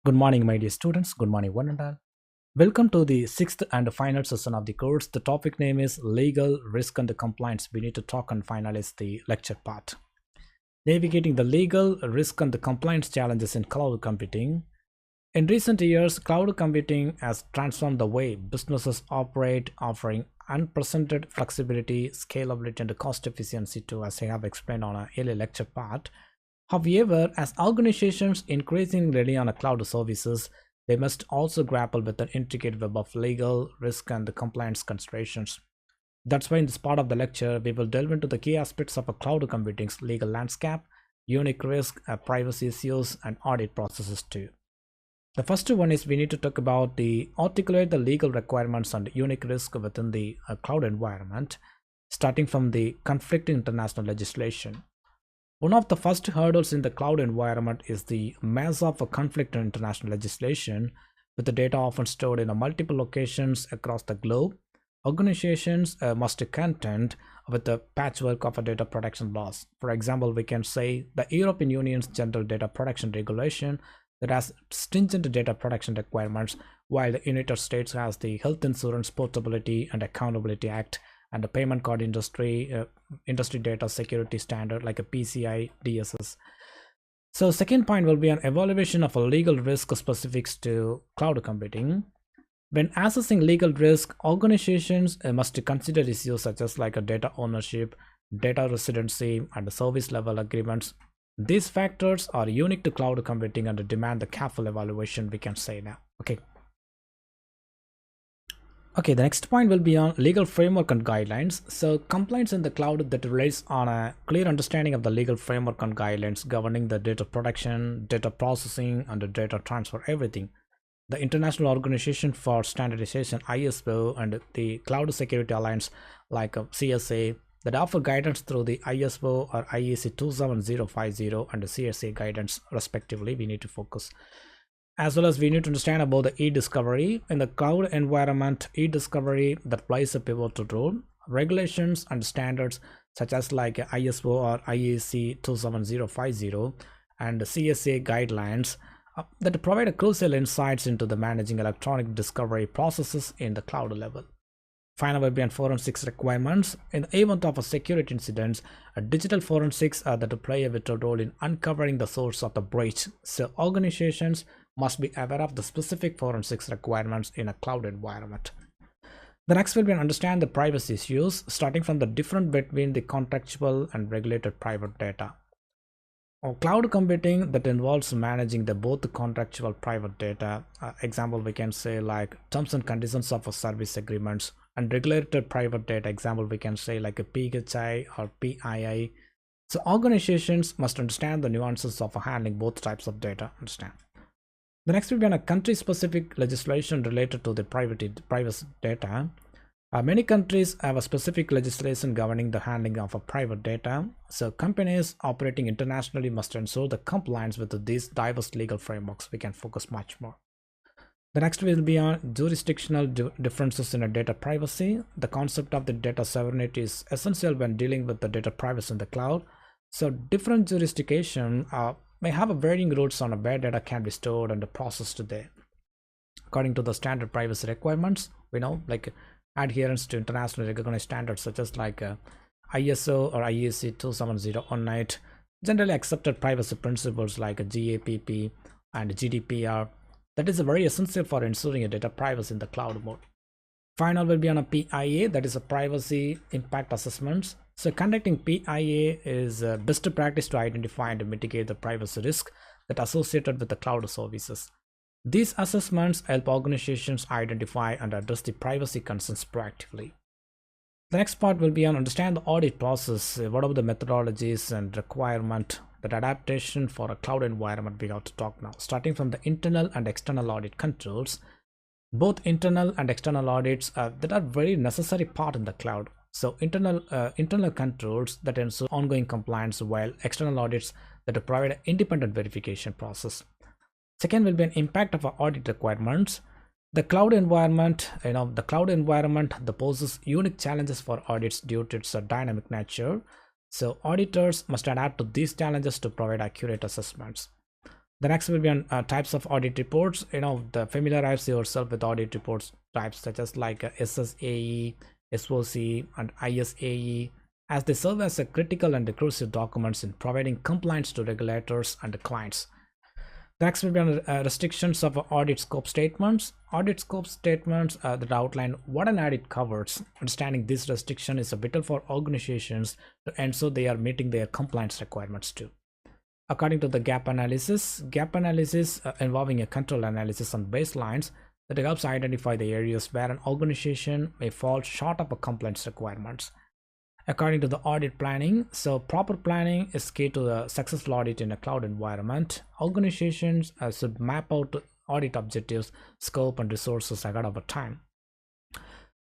Good morning, my dear students. Good morning, one and all. Welcome to the sixth and final session of the course. The topic name is Legal Risk and Compliance. We need to talk and finalize the lecture part. Navigating the legal risk and the compliance challenges in cloud computing. In recent years, cloud computing has transformed the way businesses operate, offering unprecedented flexibility, scalability, and cost efficiency too, as I have explained on a earlier lecture part. However, as organizations increasingly rely on cloud services, they must also grapple with the intricate web of legal, risk, and compliance considerations. That's why in this part of the lecture, we will delve into the key aspects of a cloud computing's legal landscape, unique risk, privacy issues, and audit processes too. The first one is we need to talk about the articulate the legal requirements and unique risk within the cloud environment, starting from the conflicting international legislation. One of the first hurdles in the cloud environment is the mass of a conflict in international legislation, with the data often stored in multiple locations across the globe. Organizations must contend with the patchwork of a data protection laws. For example, we can say the European Union's General Data Protection Regulation that has stringent data protection requirements, while the United States has the Health Insurance Portability and Accountability Act and the payment card industry data security standard like a PCI DSS. So second point will be an evaluation of a legal risk specifics to cloud computing. When assessing legal risk, organizations must consider issues such as like a data ownership, data residency, and service level agreements. These factors are unique to cloud computing and demand the careful evaluation, we can say now. Okay, the next point will be on legal framework and guidelines. So, compliance in the cloud that relies on a clear understanding of the legal framework and guidelines governing the data protection, data processing, and the data transfer, everything. The International Organization for Standardization (ISO) and the Cloud Security Alliance, like CSA, that offer guidance through the ISO or IEC 27050 and the CSA guidance, respectively. We need to focus, as well as we need to understand about the e-discovery in the cloud environment. E-discovery that plays a pivotal role. Regulations and standards such as like ISO or IEC 27050 and CSA guidelines that provide a crucial insights into the managing electronic discovery processes in the cloud level. Final will be on forensics requirements. In the event of a security incident, a digital forensics that play a vital role in uncovering the source of the breach. So organizations must be aware of the specific forensics requirements in a cloud environment. The next will be understand the privacy issues, starting from the difference between the contractual and regulated private data. Cloud computing that involves managing the both the contractual private data. Example we can say like terms and conditions of a service agreements, and regulated private data. Example we can say like a PHI or PII. So organizations must understand the nuances of handling both types of data. Understand. The next will be on a country-specific legislation related to the privacy data. Many countries have a specific legislation governing the handling of a private data. So companies operating internationally must ensure the compliance with these diverse legal frameworks. We can focus much more. The next will be on jurisdictional differences in a data privacy. The concept of the data sovereignty is essential when dealing with the data privacy in the cloud. So different jurisdiction may have a varying rules on where data can be stored and processed there. According to the standard privacy requirements, we know like adherence to internationally recognized standards such as like ISO or IEC 27018, generally accepted privacy principles like GAPP and GDPR. That is very essential for ensuring a data privacy in the cloud mode. Final will be on a PIA, that is a privacy impact assessments. So conducting PIA is best practice to identify and mitigate the privacy risk that associated with the cloud services. These assessments help organizations identify and address the privacy concerns proactively. The next part will be on understand the audit process. What are the methodologies and requirement that adaptation for a cloud environment we have to talk now. Starting from the internal and external audit controls. Both internal and external audits that are very necessary part in the cloud. So internal controls that ensure ongoing compliance, while external audits that provide an independent verification process. Second will be an impact of our audit requirements. The cloud environment, that poses unique challenges for audits due to its dynamic nature. So auditors must adapt to these challenges to provide accurate assessments. The next will be on types of audit reports. The familiarize yourself with audit reports types such as like SSAE, SOC, and ISAE, as they serve as a critical and crucial documents in providing compliance to regulators and clients. The next will be on restrictions of audit scope statements. Audit scope statements that outline what an audit covers. Understanding this restriction is vital for organizations to ensure they are meeting their compliance requirements too. According to the gap analysis involving a control analysis on baselines that helps identify the areas where an organization may fall short of a compliance requirements. According to the audit planning, so proper planning is key to the successful audit in a cloud environment. Organizations should map out audit objectives, scope, and resources ahead of time.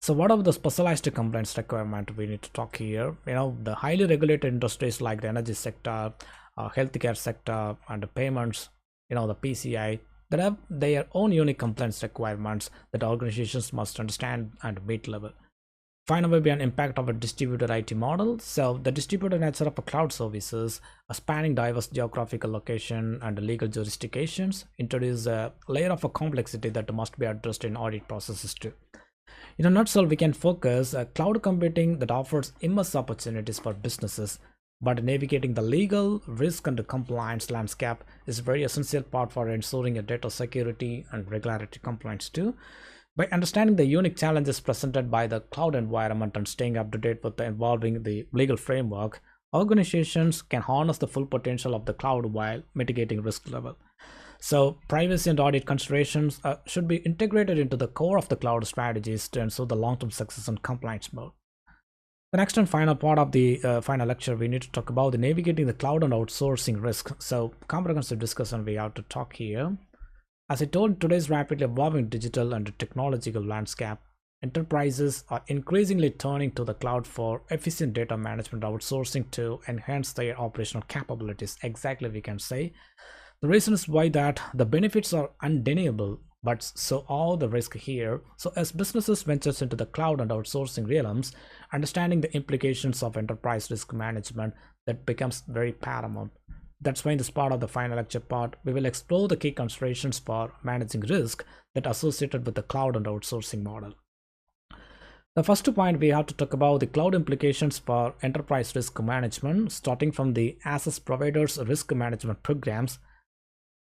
So what are the specialized compliance requirement we need to talk here? The highly regulated industries like the energy sector, healthcare sector, and the payments, the PCI, that have their own unique compliance requirements that organizations must understand and meet level. Final will be an impact of a distributed IT model. So the distributed nature of a cloud services, spanning diverse geographical location and legal jurisdictions, introduce a layer of a complexity that must be addressed in audit processes too. In a nutshell, we can focus cloud computing that offers immense opportunities for businesses, but navigating the legal, risk, and the compliance landscape is a very essential part for ensuring a data security and regulatory compliance too. By understanding the unique challenges presented by the cloud environment and staying up to date with the evolving the legal framework, organizations can harness the full potential of the cloud while mitigating risk level. So privacy and audit considerations should be integrated into the core of the cloud strategies to ensure the long-term success and compliance mode. The next and final part of the final lecture, we need to talk about the navigating the cloud and outsourcing risk. So comprehensive discussion we have to talk here. As I told, today's rapidly evolving digital and technological landscape, enterprises are increasingly turning to the cloud for efficient data management outsourcing to enhance their operational capabilities. Exactly, we can say. The reason is why that the benefits are undeniable, but so are the risk here. So as businesses ventures into the cloud and outsourcing realms, understanding the implications of enterprise risk management, that becomes very paramount. That's why in this part of the final lecture part, we will explore the key considerations for managing risk that are associated with the cloud and outsourcing model. The first point, we have to talk about the cloud implications for enterprise risk management, starting from the access providers risk management programs.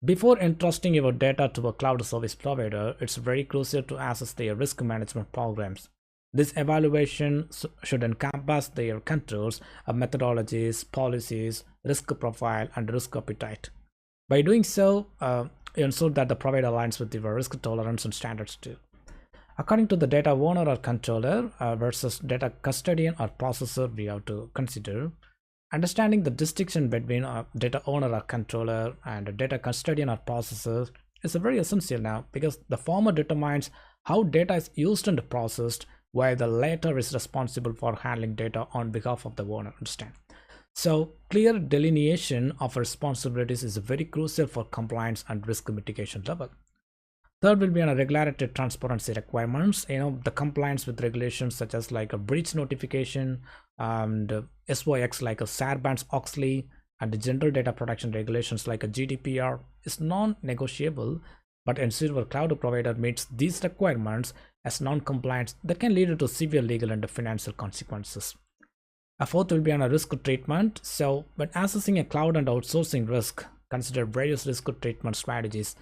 Before entrusting your data to a cloud service provider, it's very crucial to assess their risk management programs. This evaluation should encompass their controls, methodologies, policies, risk profile, and risk appetite. By doing so, ensure that the provider aligns with your risk tolerance and standards too. According to the data owner or controller versus data custodian or processor, we have to consider understanding the distinction between data owner or controller and data custodian or processor is very essential now, because the former determines how data is used and processed, while the latter is responsible for handling data on behalf of the owner. Understand? So clear delineation of responsibilities is very crucial for compliance and risk mitigation level. Third will be on a regulatory transparency requirements. The compliance with regulations such as like a breach notification and SOX like a Sarbanes-Oxley and the general data protection regulations like a GDPR is non-negotiable, but ensure a cloud provider meets these requirements as non-compliance that can lead to severe legal and financial consequences. A fourth will be on a risk treatment. So when assessing a cloud and outsourcing risk, consider various risk treatment strategies.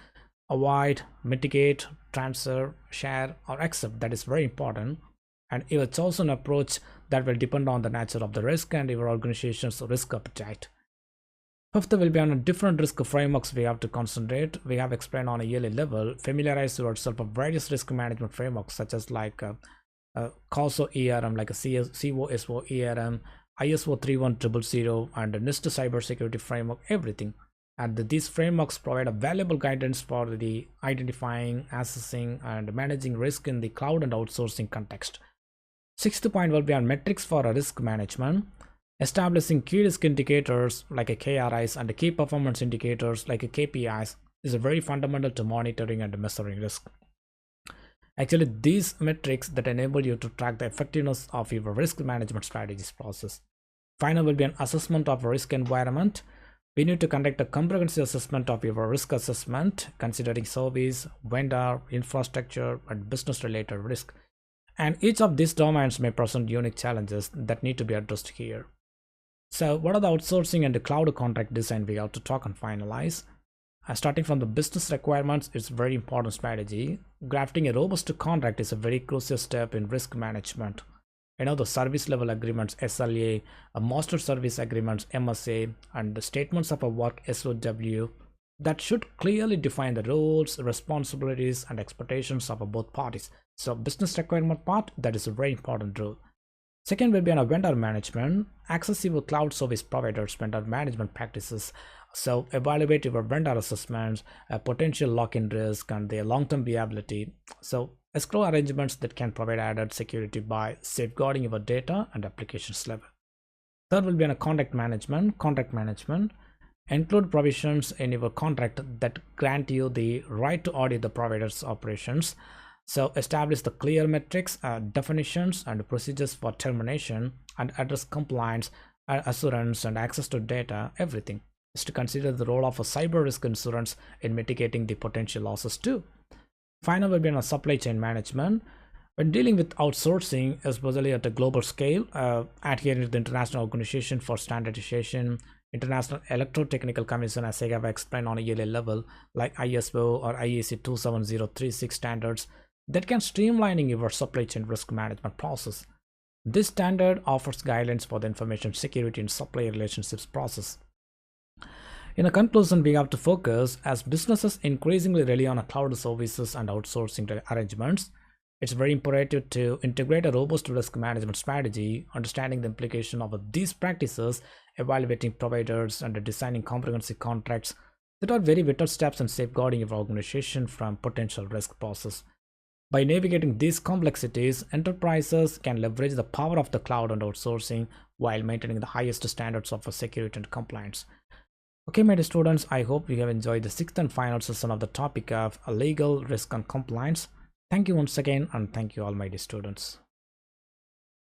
Avoid, mitigate, transfer, share, or accept. That is very important. And it's also an approach that will depend on the nature of the risk and your organization's risk appetite. Fifth will be on a different risk frameworks we have to concentrate. We have explained on a yearly level. Familiarize yourself with various risk management frameworks such as like COSO ERM, like a COSO ERM, ISO 31000, and the NIST cybersecurity framework, everything. And these frameworks provide a valuable guidance for the identifying, assessing, and managing risk in the cloud and outsourcing context. Sixth point will be on metrics for risk management. Establishing key risk indicators like a KRIs and the key performance indicators like a KPIs is a very fundamental to monitoring and measuring risk. Actually, these metrics that enable you to track the effectiveness of your risk management strategies process. Final will be an assessment of risk environment. We need to conduct a comprehensive assessment of your risk assessment, considering service, vendor, infrastructure, and business related risk. And each of these domains may present unique challenges that need to be addressed here. So, what are the outsourcing and the cloud contract design we have to talk and finalize? Starting from the business requirements, it's a very important strategy. Crafting a robust contract is a very crucial step in risk management. The service level agreements, SLA, master service agreements, MSA, and the statements of a work, SOW, that should clearly define the roles, responsibilities, and expectations of both parties. So business requirement part, that is a very important role. Second will be on a vendor management, accessible cloud service providers, vendor management practices. So evaluate your vendor assessments, potential lock-in risk, and their long-term viability. So escrow arrangements that can provide added security by safeguarding your data and applications level. Third will be on a contract management. Contract management include provisions in your contract that grant you the right to audit the provider's operations. So establish the clear metrics, definitions, and procedures for termination, and address compliance, assurance, and access to data. Everything is to consider the role of a cyber risk insurance in mitigating the potential losses too. Final will be on a supply chain management. When dealing with outsourcing, especially at a global scale, adhering to the International Organization for Standardization, International Electrotechnical Commission, as I have explained on a yearly level, like ISO or IEC 27036 standards, that can streamlining your supply chain risk management process. This standard offers guidelines for the information security and supplier relationships process. In a conclusion, we have to focus as businesses increasingly rely on cloud services and outsourcing arrangements. It's very imperative to integrate a robust risk management strategy, understanding the implication of these practices, evaluating providers, and designing comprehensive contracts that are very vital steps in safeguarding your organization from potential risk process. By navigating these complexities, enterprises can leverage the power of the cloud and outsourcing while maintaining the highest standards of security and compliance. Okay, my dear students, I hope you have enjoyed the sixth and final session of the topic of legal risk and compliance. Thank you once again, and thank you all, my dear students.